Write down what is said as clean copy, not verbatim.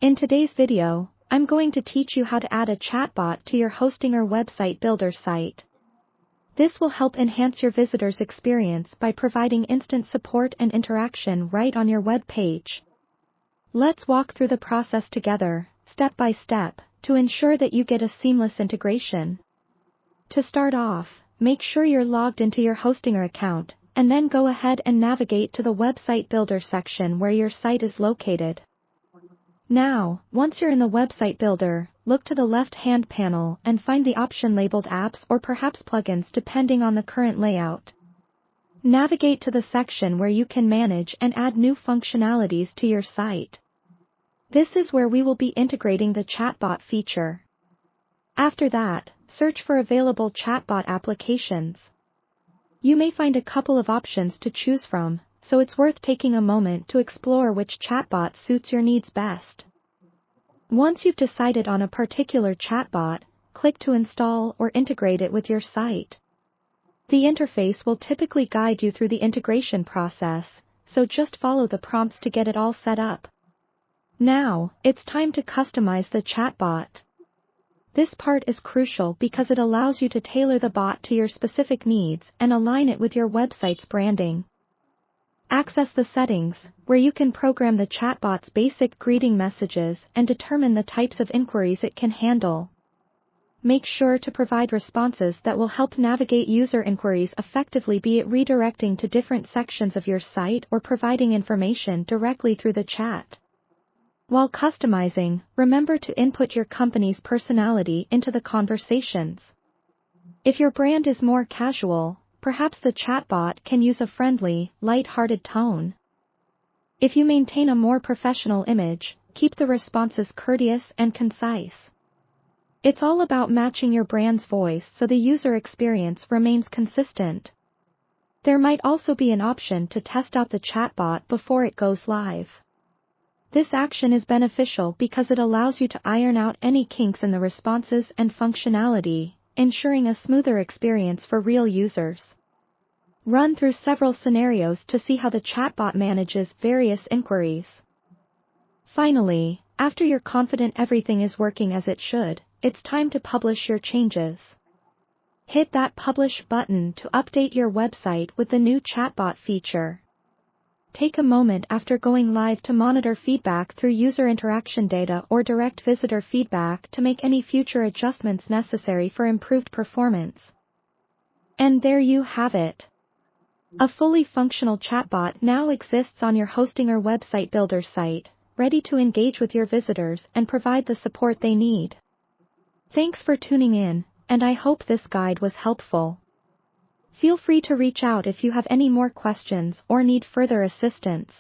In today's video, I'm going to teach you how to add a chatbot to your Hostinger website builder site. This will help enhance your visitors' experience by providing instant support and interaction right on your web page. Let's walk through the process together, step by step, to ensure that you get a seamless integration. To start off, make sure you're logged into your Hostinger account, and then go ahead and navigate to the website builder section where your site is located. Now, once you're in the website builder, look to the left-hand panel and find the option labeled Apps or perhaps Plugins depending on the current layout. Navigate to the section where you can manage and add new functionalities to your site. This is where we will be integrating the chatbot feature. After that, search for available chatbot applications. You may find a couple of options to choose from, so it's worth taking a moment to explore which chatbot suits your needs best. Once you've decided on a particular chatbot, click to install or integrate it with your site. The interface will typically guide you through the integration process, so just follow the prompts to get it all set up. Now, it's time to customize the chatbot. This part is crucial because it allows you to tailor the bot to your specific needs and align it with your website's branding. Access the settings, where you can program the chatbot's basic greeting messages and determine the types of inquiries it can handle. Make sure to provide responses that will help navigate user inquiries effectively, be it redirecting to different sections of your site or providing information directly through the chat. While customizing, remember to input your company's personality into the conversations. If your brand is more casual, perhaps the chatbot can use a friendly, light-hearted tone. If you maintain a more professional image, keep the responses courteous and concise. It's all about matching your brand's voice so the user experience remains consistent. There might also be an option to test out the chatbot before it goes live. This action is beneficial because it allows you to iron out any kinks in the responses and functionality, ensuring a smoother experience for real users. Run through several scenarios to see how the chatbot manages various inquiries. Finally, after you're confident everything is working as it should, it's time to publish your changes. Hit that Publish button to update your website with the new chatbot feature. Take a moment after going live to monitor feedback through user interaction data or direct visitor feedback to make any future adjustments necessary for improved performance. And there you have it. A fully functional chatbot now exists on your Hostinger website builder site, ready to engage with your visitors and provide the support they need. Thanks for tuning in, and I hope this guide was helpful. Feel free to reach out if you have any more questions or need further assistance.